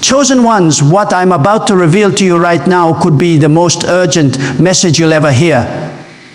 Chosen ones, what I'm about to reveal to you right now could be the most urgent message you'll ever hear.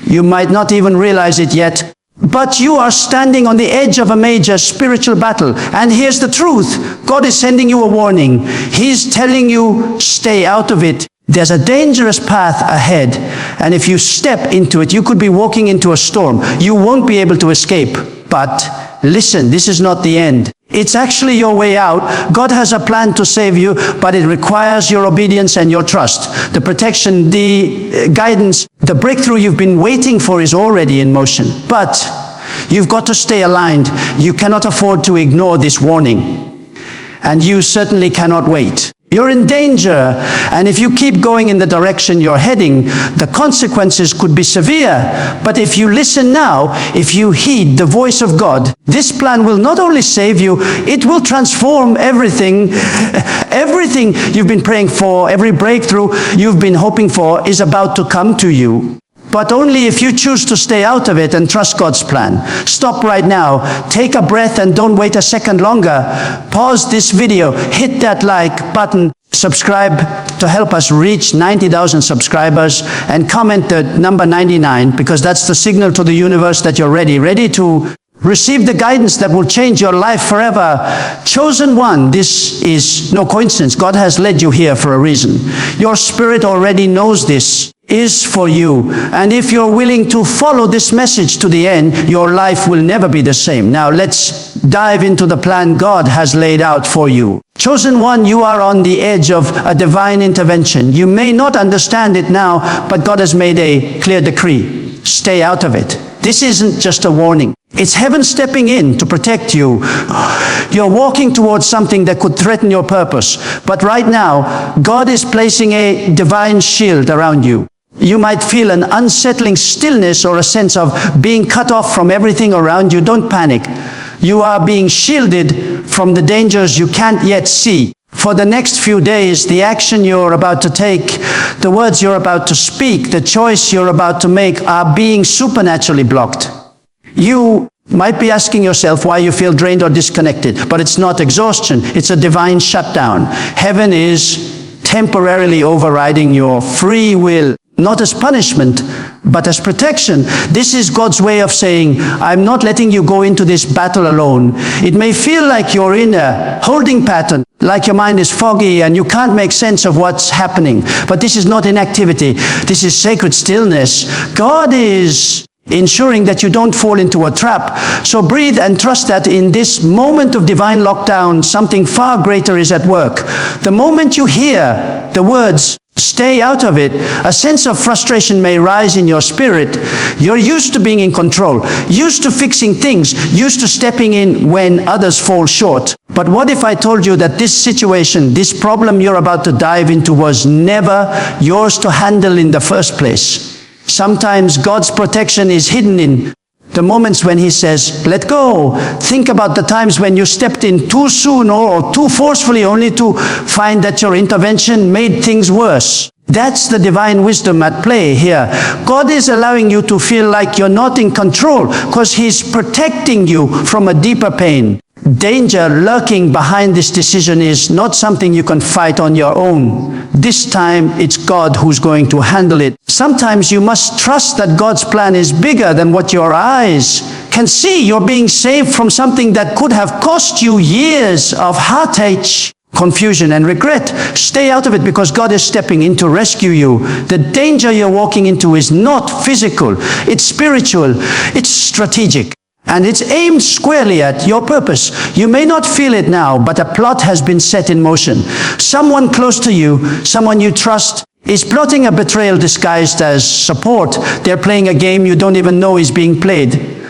You might not even realize it yet, but you are standing on the edge of a major spiritual battle. And here's the truth. God is sending you a warning. He's telling you, stay out of it. There's a dangerous path ahead, and if you step into it, you could be walking into a storm. You won't be able to escape. But listen, this is not the end. It's actually your way out. God has a plan to save you, but it requires your obedience and your trust. The protection, the guidance, the breakthrough you've been waiting for is already in motion. But you've got to stay aligned. You cannot afford to ignore this warning. And you certainly cannot wait. You're in danger, and if you keep going in the direction you're heading, the consequences could be severe. But if you listen now, if you heed the voice of God, this plan will not only save you, it will transform everything. Everything you've been praying for, every breakthrough you've been hoping for is about to come to you. But only if you choose to stay out of it and trust God's plan. Stop right now, take a breath, and don't wait a second longer. Pause this video, hit that like button, subscribe to help us reach 90,000 subscribers, and comment the number 99, because that's the signal to the universe that you're ready to receive the guidance that will change your life forever. Chosen one, this is no coincidence. God has led you here for a reason. Your spirit already knows this is for you. And if you're willing to follow this message to the end, your life will never be the same. Now let's dive into the plan God has laid out for you. Chosen one, you are on the edge of a divine intervention. You may not understand it now, but God has made a clear decree. Stay out of it. This isn't just a warning. It's heaven stepping in to protect you. You're walking towards something that could threaten your purpose. But right now, God is placing a divine shield around you. You might feel an unsettling stillness or a sense of being cut off from everything around you. Don't panic. You are being shielded from the dangers you can't yet see. For the next few days, the action you're about to take, the words you're about to speak, the choice you're about to make are being supernaturally blocked. You might be asking yourself why you feel drained or disconnected, but it's not exhaustion, it's a divine shutdown. Heaven is temporarily overriding your free will, not as punishment, but as protection. This is God's way of saying, I'm not letting you go into this battle alone. It may feel like you're in a holding pattern, like your mind is foggy and you can't make sense of what's happening. But this is not inactivity. This is sacred stillness. God is ensuring that you don't fall into a trap. So breathe and trust that in this moment of divine lockdown, something far greater is at work. The moment you hear the words, stay out of it, a sense of frustration may rise in your spirit. You're used to being in control, used to fixing things, used to stepping in when others fall short. But what if I told you that this situation, this problem you're about to dive into was never yours to handle in the first place? Sometimes God's protection is hidden in the moments when He says, let go. Think about the times when you stepped in too soon or too forcefully, only to find that your intervention made things worse. That's the divine wisdom at play here. God is allowing you to feel like you're not in control because He's protecting you from a deeper pain. Danger lurking behind this decision is not something you can fight on your own. This time, it's God who's going to handle it. Sometimes you must trust that God's plan is bigger than what your eyes can see. You're being saved from something that could have cost you years of heartache, confusion, and regret. Stay out of it because God is stepping in to rescue you. The danger you're walking into is not physical. It's spiritual. It's strategic. And it's aimed squarely at your purpose. You may not feel it now, but a plot has been set in motion. Someone close to you, someone you trust, is plotting a betrayal disguised as support. They're playing a game you don't even know is being played.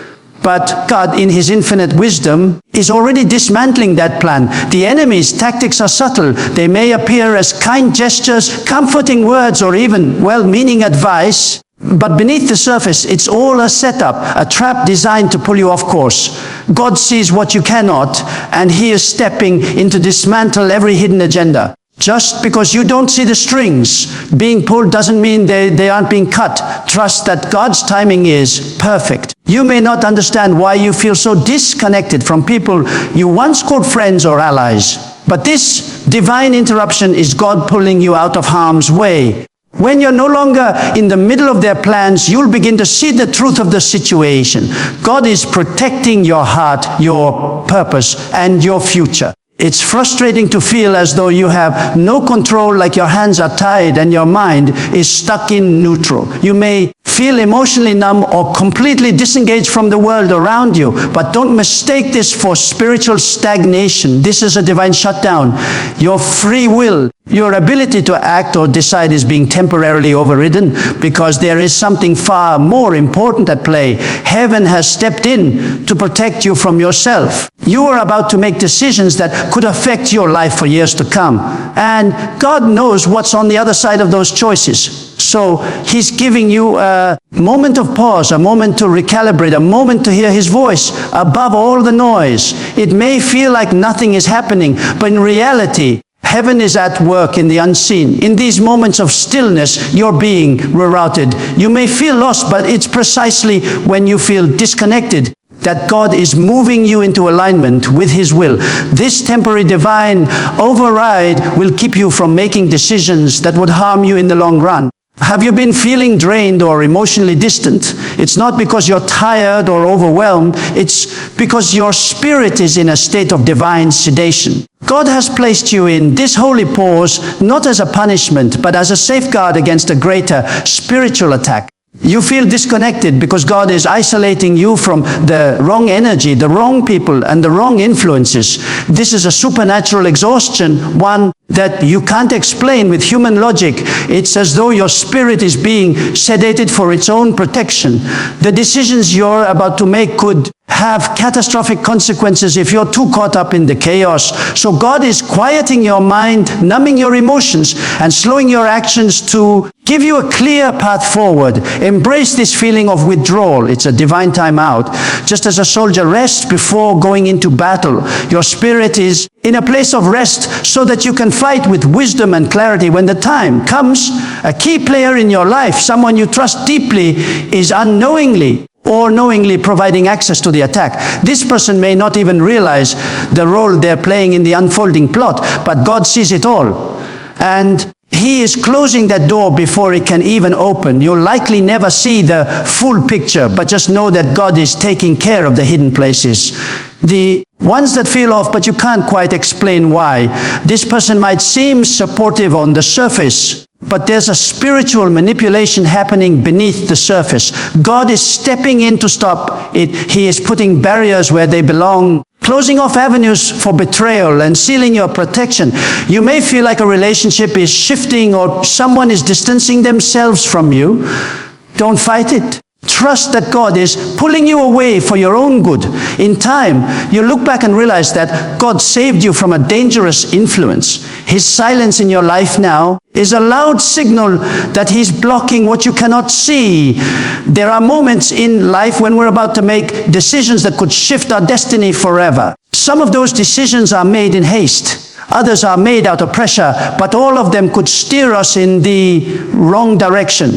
But God, in His infinite wisdom, is already dismantling that plan. The enemy's tactics are subtle. They may appear as kind gestures, comforting words, or even well-meaning advice. But beneath the surface, it's all a setup, a trap designed to pull you off course. God sees what you cannot, and He is stepping in to dismantle every hidden agenda. Just because you don't see the strings being pulled doesn't mean they aren't being cut. Trust that God's timing is perfect. You may not understand why you feel so disconnected from people you once called friends or allies. But this Divine interruption is God pulling you out of harm's way. When you're no longer in the middle of their plans, you'll begin to see the truth of the situation. God is protecting your heart, your purpose, and your future. It's frustrating to feel as though you have no control, like your hands are tied and your mind is stuck in neutral. You may feel emotionally numb or completely disengaged from the world around you, but don't mistake this for spiritual stagnation. This is a divine shutdown. Your free will, your ability to act or decide is being temporarily overridden because there is something far more important at play. Heaven has stepped in to protect you from yourself. You are about to make decisions that could affect your life for years to come. And God knows what's on the other side of those choices. So He's giving you a moment of pause, a moment to recalibrate, a moment to hear His voice above all the noise. It may feel like nothing is happening, but in reality, heaven is at work in the unseen. In these moments of stillness, you're being rerouted. You may feel lost, but it's precisely when you feel disconnected that God is moving you into alignment with His will. This temporary divine override will keep you from making decisions that would harm you in the long run. Have you been feeling drained or emotionally distant? It's not because you're tired or overwhelmed. It's because your spirit is in a state of divine sedation. God has placed you in this holy pause, not as a punishment, but as a safeguard against a greater spiritual attack. You feel disconnected because God is isolating you from the wrong energy, the wrong people, and the wrong influences. This is a supernatural exhaustion, one that you can't explain with human logic. It's as though your spirit is being sedated for its own protection. The decisions you're about to make could have catastrophic consequences if you're too caught up in the chaos. So God is quieting your mind, numbing your emotions, and slowing your actions to give you a clear path forward. Embrace this feeling of withdrawal. It's a divine time out. Just as a soldier rests before going into battle, your spirit is in a place of rest so that you can fight with wisdom and clarity when the time comes. A key player in your life, someone you trust deeply, is unknowingly or knowingly providing access to the attack. This person may not even realize the role they're playing in the unfolding plot, but God sees it all. And He is closing that door before it can even open. You'll likely never see the full picture, but just know that God is taking care of the hidden places. The ones that feel off, but you can't quite explain why. This person might seem supportive on the surface, but there's a spiritual manipulation happening beneath the surface. God is stepping in to stop it. He is putting barriers where they belong, closing off avenues for betrayal and sealing your protection. You may feel like a relationship is shifting or someone is distancing themselves from you. Don't fight it. Trust that God is pulling you away for your own good. In time, you look back and realize that God saved you from a dangerous influence. His silence in your life now is a loud signal that He's blocking what you cannot see. There are moments in life when we're about to make decisions that could shift our destiny forever. Some of those decisions are made in haste. Others are made out of pressure, but all of them could steer us in the wrong direction.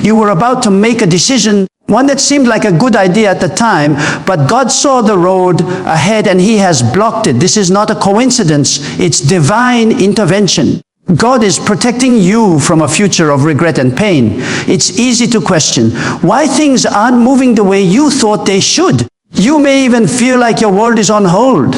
You were about to make a decision, one that seemed like a good idea at the time, but God saw the road ahead and He has blocked it. This is not a coincidence. It's divine intervention. God is protecting you from a future of regret and pain. It's easy to question why things aren't moving the way you thought they should. You may even feel like your world is on hold.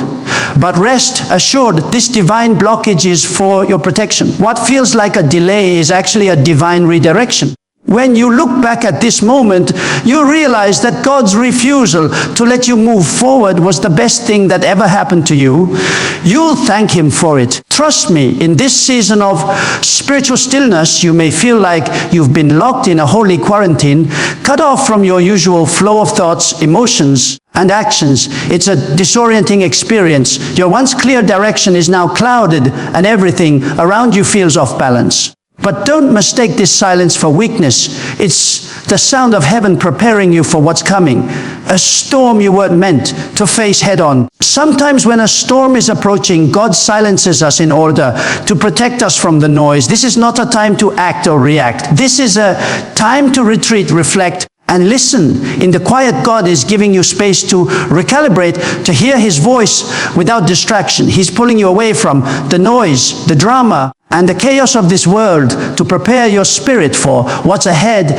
But rest assured, this divine blockage is for your protection. What feels like a delay is actually a divine redirection. When you look back at this moment, you realize that God's refusal to let you move forward was the best thing that ever happened to you. You'll thank Him for it. Trust me, in this season of spiritual stillness, you may feel like you've been locked in a holy quarantine, cut off from your usual flow of thoughts, emotions, and actions. It's a disorienting experience. Your once clear direction is now clouded, and everything around you feels off balance. But don't mistake this silence for weakness. It's the sound of heaven preparing you for what's coming. A storm you weren't meant to face head on. Sometimes when a storm is approaching, God silences us in order to protect us from the noise. This is not a time to act or react. This is a time to retreat, reflect, and listen. In the quiet, God is giving you space to recalibrate, to hear His voice without distraction. He's pulling you away from the noise, the drama, and the chaos of this world to prepare your spirit for what's ahead.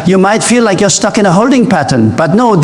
You might feel like you're stuck in a holding pattern, but no, in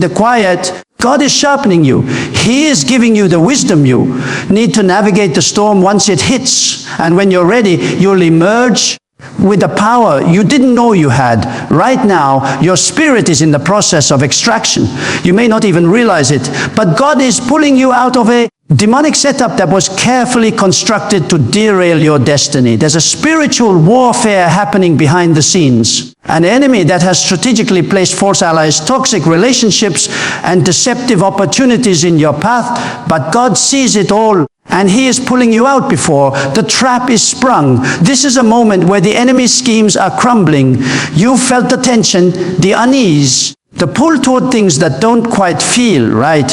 the quiet, God is sharpening you. He is giving you the wisdom you need to navigate the storm once it hits. And when you're ready, you'll emerge with the power you didn't know you had. Right now, your spirit is in the process of extraction. You may not even realize it, but God is pulling you out of a demonic setup that was carefully constructed to derail your destiny. There's a spiritual warfare happening behind the scenes. An enemy that has strategically placed false allies, toxic relationships, and deceptive opportunities in your path, but God sees it all. And He is pulling you out before the trap is sprung. This is a moment where the enemy's schemes are crumbling. You felt the tension, the unease, the pull toward things that don't quite feel right.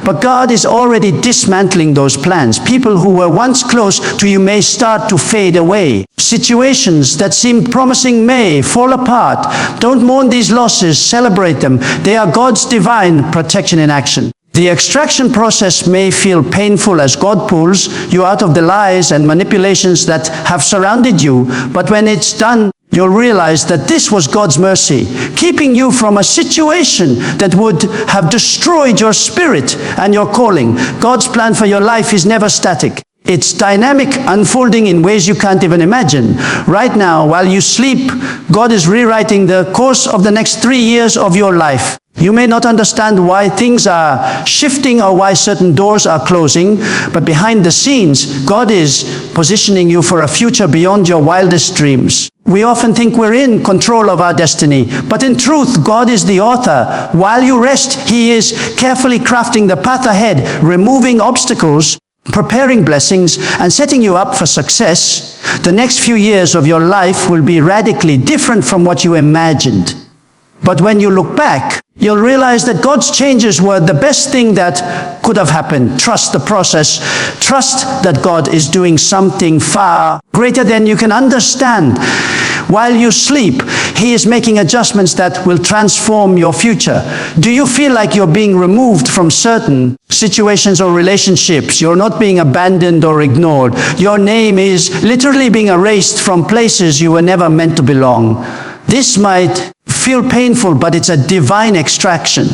But God is already dismantling those plans. People who were once close to you may start to fade away. Situations that seemed promising may fall apart. Don't mourn these losses, celebrate them. They are God's divine protection in action. The extraction process may feel painful as God pulls you out of the lies and manipulations that have surrounded you, but when it's done, you'll realize that this was God's mercy, keeping you from a situation that would have destroyed your spirit and your calling. God's plan for your life is never static. It's dynamic, unfolding in ways you can't even imagine. Right now, while you sleep, God is rewriting the course of the next 3 years of your life. You may not understand why things are shifting or why certain doors are closing, but behind the scenes, God is positioning you for a future beyond your wildest dreams. We often think we're in control of our destiny, but in truth, God is the author. While you rest, He is carefully crafting the path ahead, removing obstacles, preparing blessings, and setting you up for success. The next few years of your life will be radically different from what you imagined. But when you look back, you'll realize that God's changes were the best thing that could have happened. Trust the process. Trust that God is doing something far greater than you can understand. While you sleep, He is making adjustments that will transform your future. Do you feel like you're being removed from certain situations or relationships? You're not being abandoned or ignored. Your name is literally being erased from places you were never meant to belong. This might feel painful, but it's a divine extraction.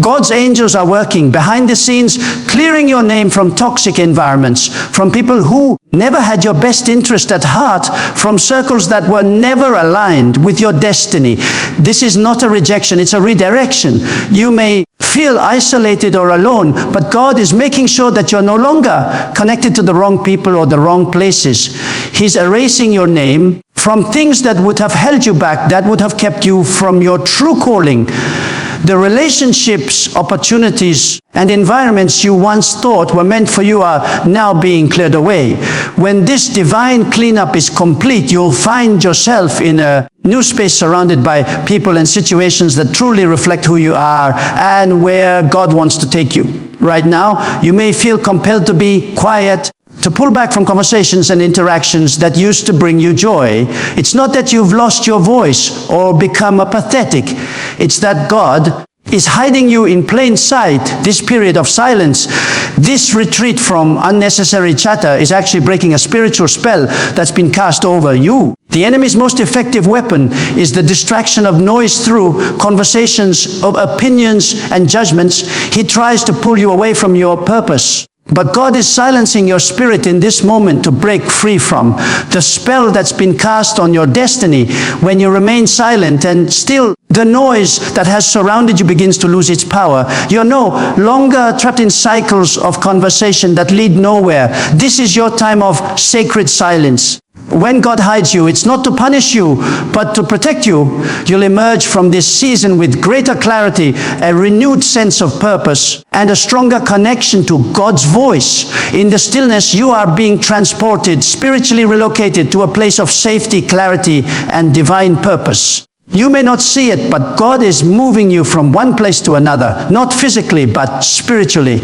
God's angels are working behind the scenes, clearing your name from toxic environments, from people who never had your best interest at heart, from circles that were never aligned with your destiny. This is not a rejection, it's a redirection. You may feel isolated or alone, but God is making sure that you're no longer connected to the wrong people or the wrong places. He's erasing your name from things that would have held you back, that would have kept you from your true calling. The relationships, opportunities, and environments you once thought were meant for you are now being cleared away. When this divine cleanup is complete, you'll find yourself in a new space surrounded by people and situations that truly reflect who you are and where God wants to take you. Right now, you may feel compelled to be quiet, to pull back from conversations and interactions that used to bring you joy. It's not that you've lost your voice or become apathetic. It's that God is hiding you in plain sight. This period of silence, this retreat from unnecessary chatter is actually breaking a spiritual spell that's been cast over you. The enemy's most effective weapon is the distraction of noise through conversations of opinions and judgments. He tries to pull you away from your purpose. But God is silencing your spirit in this moment to break free from the spell that's been cast on your destiny. When you remain silent and still, the noise that has surrounded you begins to lose its power. You're no longer trapped in cycles of conversation that lead nowhere. This is your time of sacred silence. When God hides you, it's not to punish you, but to protect you. You'll emerge from this season with greater clarity, a renewed sense of purpose, and a stronger connection to God's voice. In the stillness, you are being transported, spiritually relocated to a place of safety, clarity, and divine purpose. You may not see it, but God is moving you from one place to another, not physically, but spiritually.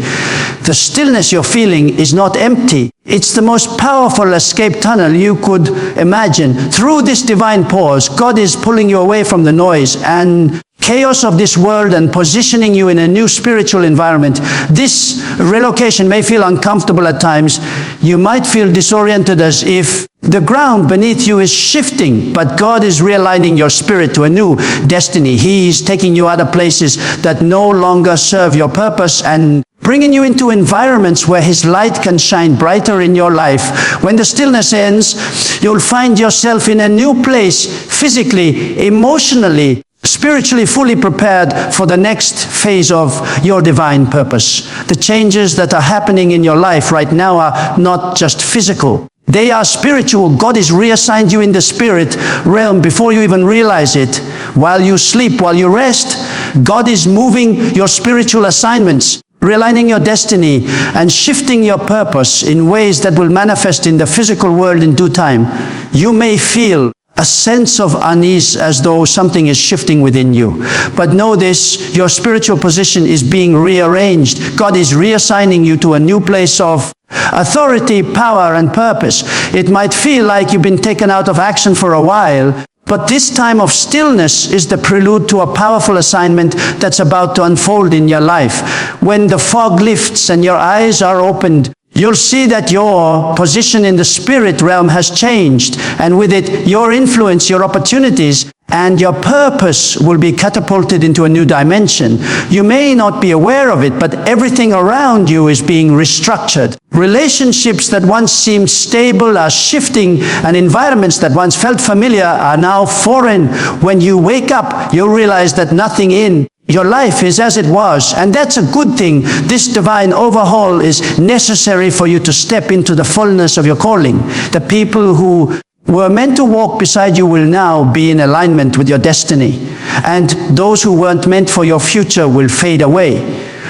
The stillness you're feeling is not empty. It's the most powerful escape tunnel you could imagine. Through this divine pause, God is pulling you away from the noise and chaos of this world and positioning you in a new spiritual environment. This relocation may feel uncomfortable at times. You might feel disoriented as if the ground beneath you is shifting, but God is realigning your spirit to a new destiny. He is taking you other places that no longer serve your purpose and bringing you into environments where His light can shine brighter in your life. When the stillness ends, you'll find yourself in a new place, physically, emotionally, spiritually fully prepared for the next phase of your divine purpose. The changes that are happening in your life right now are not just physical. They are spiritual. God has reassigned you in the spirit realm before you even realize it. While you sleep, while you rest, God is moving your spiritual assignments, realigning your destiny, and shifting your purpose in ways that will manifest in the physical world in due time. You may feel a sense of unease as though something is shifting within you. But know this, your spiritual position is being rearranged. God is reassigning you to a new place of authority, power, and purpose. It might feel like you've been taken out of action for a while, but this time of stillness is the prelude to a powerful assignment that's about to unfold in your life. When the fog lifts and your eyes are opened, you'll see that your position in the spirit realm has changed, and with it, your influence, your opportunities, and your purpose will be catapulted into a new dimension. You may not be aware of it, but everything around you is being restructured. Relationships that once seemed stable are shifting, and environments that once felt familiar are now foreign. When you wake up, you'll realize that nothing in your life is as it was, and that's a good thing. This divine overhaul is necessary for you to step into the fullness of your calling. The people who were meant to walk beside you will now be in alignment with your destiny, and those who weren't meant for your future will fade away.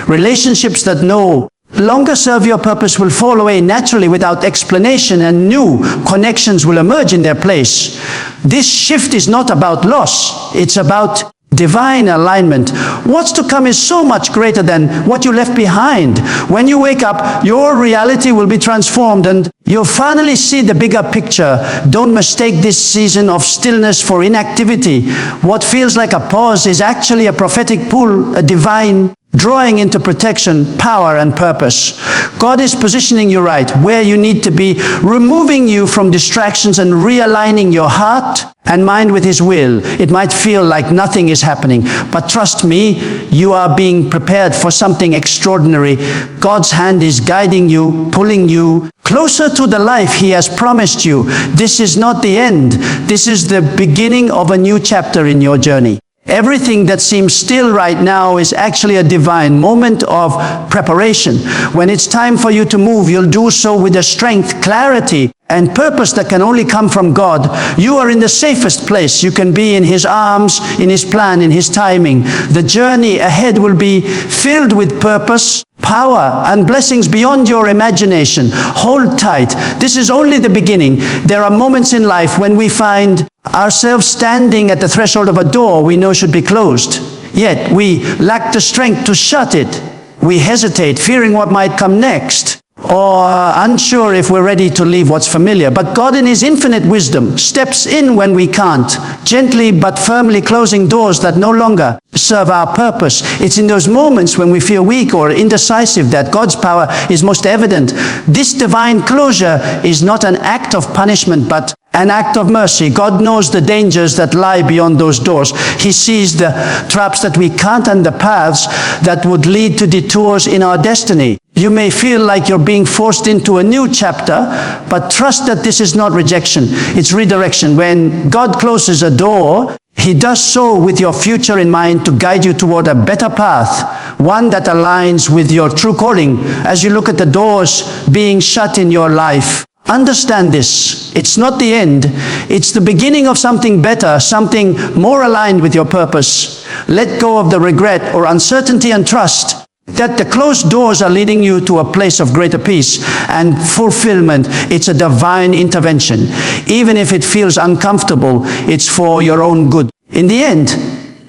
Relationships that no longer serve your purpose will fall away naturally without explanation, and new connections will emerge in their place. This shift is not about loss, it's about divine alignment. What's to come is so much greater than what you left behind. When you wake up, your reality will be transformed and you'll finally see the bigger picture. Don't mistake this season of stillness for inactivity. What feels like a pause is actually a prophetic pull, a divine drawing into protection, power, and purpose. God is positioning you right where you need to be, removing you from distractions and realigning your heart and mind with His will. It might feel like nothing is happening, but trust me, you are being prepared for something extraordinary. God's hand is guiding you, pulling you closer to the life He has promised you. This is not the end. This is the beginning of a new chapter in your journey. Everything that seems still right now is actually a divine moment of preparation. When it's time for you to move, you'll do so with the strength, clarity, and purpose that can only come from God. You are in the safest place you can be, in His arms, in His plan, in His timing. The journey ahead will be filled with purpose, power, and blessings beyond your imagination. Hold tight. This is only the beginning. There are moments in life when we find ourselves standing at the threshold of a door we know should be closed. Yet we lack the strength to shut it. We hesitate, fearing what might come next, or unsure if we're ready to leave what's familiar. But God in His infinite wisdom steps in when we can't, gently but firmly closing doors that no longer serve our purpose. It's in those moments when we feel weak or indecisive that God's power is most evident. This divine closure is not an act of punishment, but an act of mercy. God knows the dangers that lie beyond those doors. He sees the traps that we can't and the paths that would lead to detours in our destiny. You may feel like you're being forced into a new chapter, but trust that this is not rejection, it's redirection. When God closes a door, He does so with your future in mind to guide you toward a better path, one that aligns with your true calling. As you look at the doors being shut in your life, understand this. It's not the end. It's the beginning of something better, something more aligned with your purpose. Let go of the regret or uncertainty and trust that the closed doors are leading you to a place of greater peace and fulfillment. It's a divine intervention. Even if it feels uncomfortable, it's for your own good. In the end,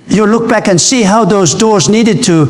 you look back and see how those doors needed to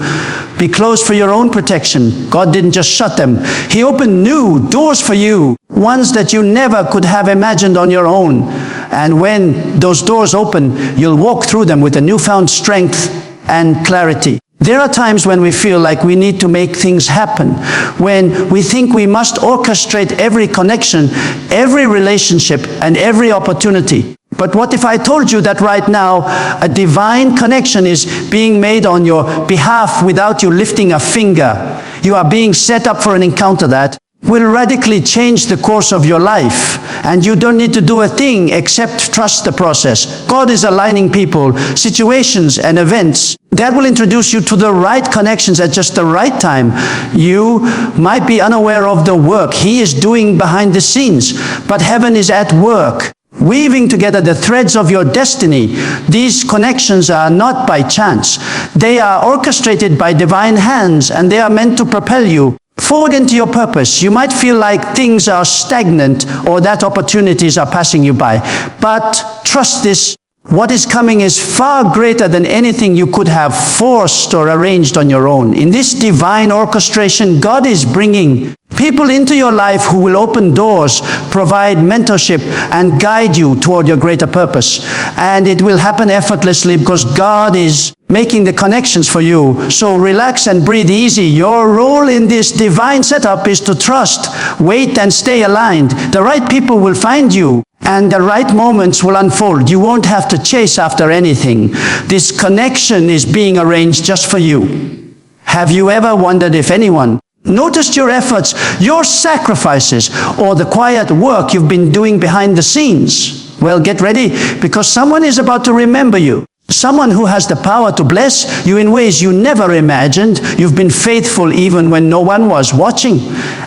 be closed for your own protection. God didn't just shut them. He opened new doors for you, ones that you never could have imagined on your own. And when those doors open, you'll walk through them with a newfound strength and clarity. There are times when we feel like we need to make things happen, when we think we must orchestrate every connection, every relationship, and every opportunity. But what if I told you that right now a divine connection is being made on your behalf without you lifting a finger? You are being set up for an encounter that will radically change the course of your life. And you don't need to do a thing except trust the process. God is aligning people, situations, and events that will introduce you to the right connections at just the right time. You might be unaware of the work He is doing behind the scenes, but heaven is at work, weaving together the threads of your destiny. These connections are not by chance. They are orchestrated by divine hands, and they are meant to propel you forward into your purpose. You might feel like things are stagnant or that opportunities are passing you by. But trust this, what is coming is far greater than anything you could have forced or arranged on your own. In this divine orchestration, God is bringing people into your life who will open doors, provide mentorship, and guide you toward your greater purpose. And it will happen effortlessly because God is making the connections for you. So relax and breathe easy. Your role in this divine setup is to trust, wait, and stay aligned. The right people will find you, and the right moments will unfold. You won't have to chase after anything. This connection is being arranged just for you. Have you ever wondered if anyone noticed your efforts, your sacrifices, or the quiet work you've been doing behind the scenes? Well, get ready, because someone is about to remember you. Someone who has the power to bless you in ways you never imagined. You've been faithful even when no one was watching.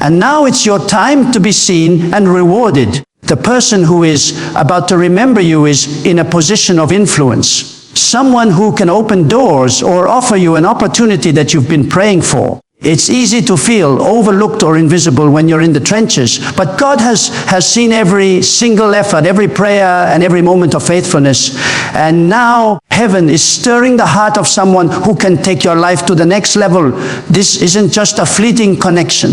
And now it's your time to be seen and rewarded. The person who is about to remember you is in a position of influence. Someone who can open doors or offer you an opportunity that you've been praying for. It's easy to feel overlooked or invisible when you're in the trenches, but God has seen every single effort, every prayer, and every moment of faithfulness. And now heaven is stirring the heart of someone who can take your life to the next level. This isn't just a fleeting connection.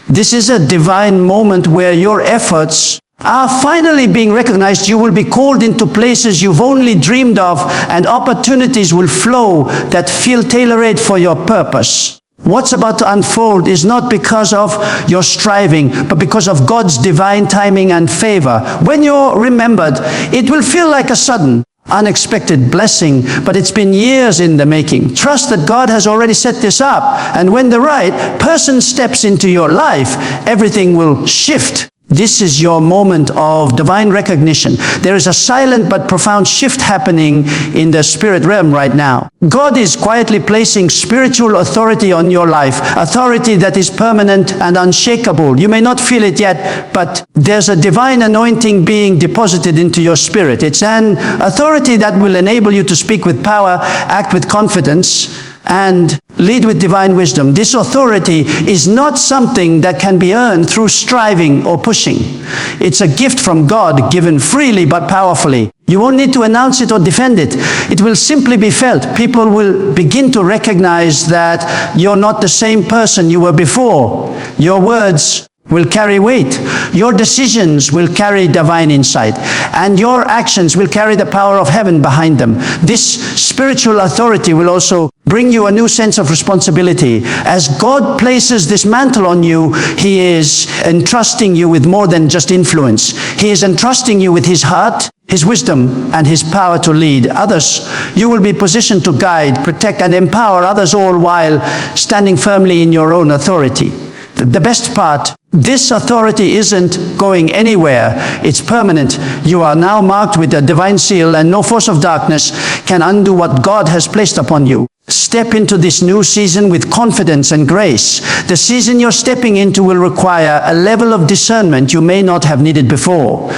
This is a divine moment where your efforts are finally being recognized. You will be called into places you've only dreamed of, and opportunities will flow that feel tailor-made for your purpose. What's about to unfold is not because of your striving, but because of God's divine timing and favor. When you're remembered, it will feel like a sudden, unexpected blessing, but it's been years in the making. Trust that God has already set this up, and when the right person steps into your life, everything will shift. This is your moment of divine recognition. There is a silent but profound shift happening in the spirit realm right now. God is quietly placing spiritual authority on your life, authority that is permanent and unshakable. You may not feel it yet, but there's a divine anointing being deposited into your spirit. It's an authority that will enable you to speak with power, act with confidence, and lead with divine wisdom. This authority is not something that can be earned through striving or pushing. It's a gift from God, given freely but powerfully. You won't need to announce it or defend it. It will simply be felt. People will begin to recognize that you're not the same person you were before. Your words will carry weight. Your decisions will carry divine insight, and your actions will carry the power of heaven behind them. This spiritual authority will also bring you a new sense of responsibility. As God places this mantle on you, He is entrusting you with more than just influence. He is entrusting you with His heart, His wisdom, and His power to lead others. You will be positioned to guide, protect, and empower others, all while standing firmly in your own authority. The best part, this authority isn't going anywhere. It's permanent. You are now marked with a divine seal, and no force of darkness can undo what God has placed upon you. Step into this new season with confidence and grace. The season you're stepping into will require a level of discernment you may not have needed before.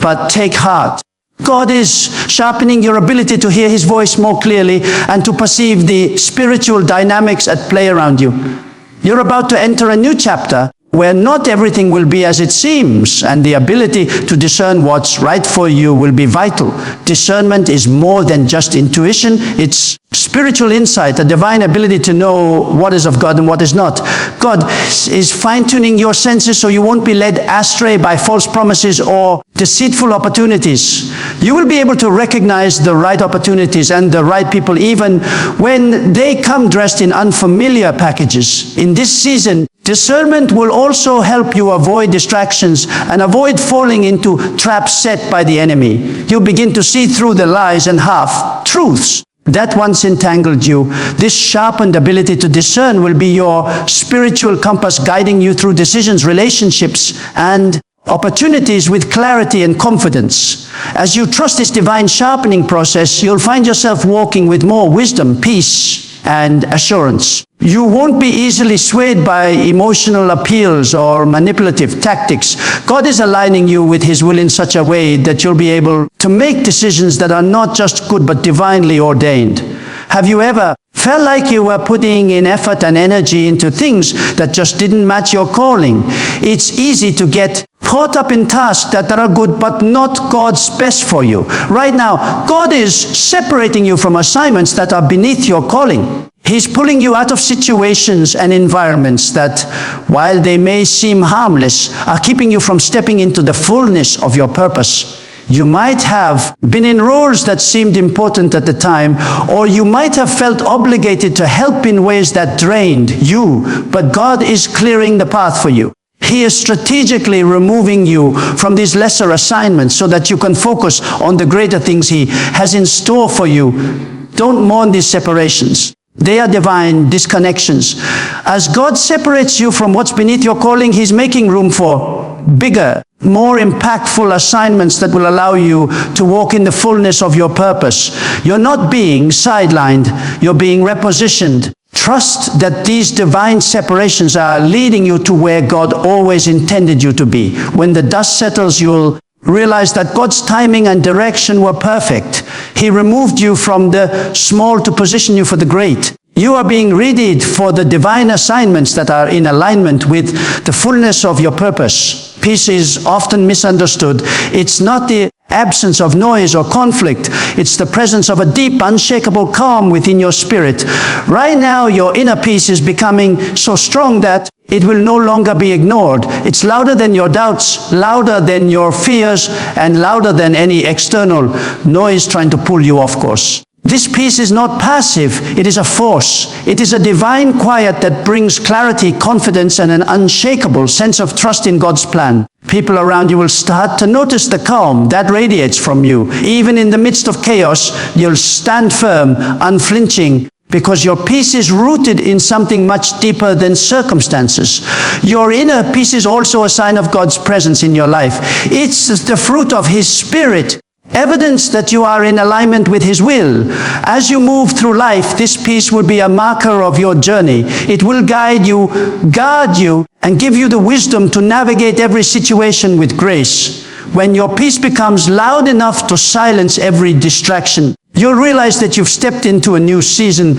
But take heart. God is sharpening your ability to hear His voice more clearly and to perceive the spiritual dynamics at play around you. You're about to enter a new chapter, where not everything will be as it seems, and the ability to discern what's right for you will be vital. Discernment is more than just intuition. It's spiritual insight, a divine ability to know what is of God and what is not. God is fine-tuning your senses so you won't be led astray by false promises or deceitful opportunities. You will be able to recognize the right opportunities and the right people even when they come dressed in unfamiliar packages. In this season, discernment will also help you avoid distractions and avoid falling into traps set by the enemy. You'll begin to see through the lies and half-truths that once entangled you. This sharpened ability to discern will be your spiritual compass, guiding you through decisions, relationships, and opportunities with clarity and confidence. As you trust this divine sharpening process, you'll find yourself walking with more wisdom, peace, and assurance. You won't be easily swayed by emotional appeals or manipulative tactics. God is aligning you with His will in such a way that you'll be able to make decisions that are not just good but divinely ordained. Have you ever felt like you were putting in effort and energy into things that just didn't match your calling? It's easy to get caught up in tasks that are good but not God's best for you. Right now, God is separating you from assignments that are beneath your calling. He's pulling you out of situations and environments that, while they may seem harmless, are keeping you from stepping into the fullness of your purpose. You might have been in roles that seemed important at the time, or you might have felt obligated to help in ways that drained you, but God is clearing the path for you. He is strategically removing you from these lesser assignments so that you can focus on the greater things He has in store for you. Don't mourn these separations. They are divine disconnections. As God separates you from what's beneath your calling, He's making room for bigger, more impactful assignments that will allow you to walk in the fullness of your purpose. You're not being sidelined, you're being repositioned. Trust that these divine separations are leading you to where God always intended you to be. When the dust settles, you'll realize that God's timing and direction were perfect. He removed you from the small to position you for the great. You are being readied for the divine assignments that are in alignment with the fullness of your purpose. Peace is often misunderstood. It's not the absence of noise or conflict. It's the presence of a deep, unshakable calm within your spirit. Right now, your inner peace is becoming so strong that it will no longer be ignored. It's louder than your doubts, louder than your fears, and louder than any external noise trying to pull you off course. This peace is not passive, it is a force. It is a divine quiet that brings clarity, confidence, and an unshakable sense of trust in God's plan. People around you will start to notice the calm that radiates from you. Even in the midst of chaos, you'll stand firm, unflinching, because your peace is rooted in something much deeper than circumstances. Your inner peace is also a sign of God's presence in your life. It's the fruit of His Spirit, evidence that you are in alignment with His will. As you move through life, this peace will be a marker of your journey. It will guide you, guard you, and give you the wisdom to navigate every situation with grace. When your peace becomes loud enough to silence every distraction, you'll realize that you've stepped into a new season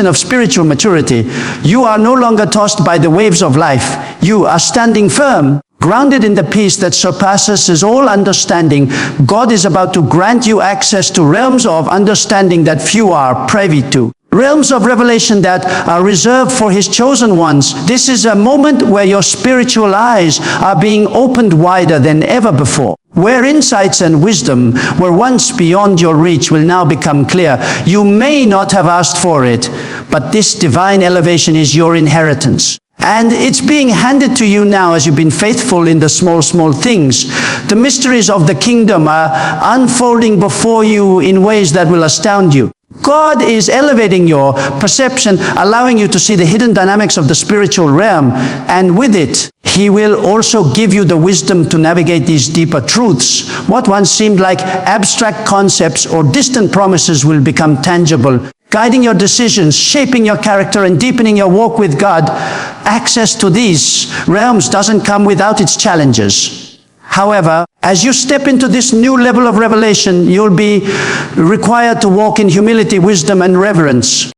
of spiritual maturity. You are no longer tossed by the waves of life. You are standing firm, grounded in the peace that surpasses all understanding. God is about to grant you access to realms of understanding that few are privy to. Realms of revelation that are reserved for His chosen ones. This is a moment where your spiritual eyes are being opened wider than ever before. Where insights and wisdom were once beyond your reach will now become clear. You may not have asked for it, but this divine elevation is your inheritance. And it's being handed to you now as you've been faithful in the small things. The mysteries of the kingdom are unfolding before you in ways that will astound you. God is elevating your perception, allowing you to see the hidden dynamics of the spiritual realm, and with it, He will also give you the wisdom to navigate these deeper truths. What once seemed like abstract concepts or distant promises will become tangible, guiding your decisions, shaping your character, and deepening your walk with God. Access to these realms doesn't come without its challenges. However, as you step into this new level of revelation, you'll be required to walk in humility, wisdom, and reverence.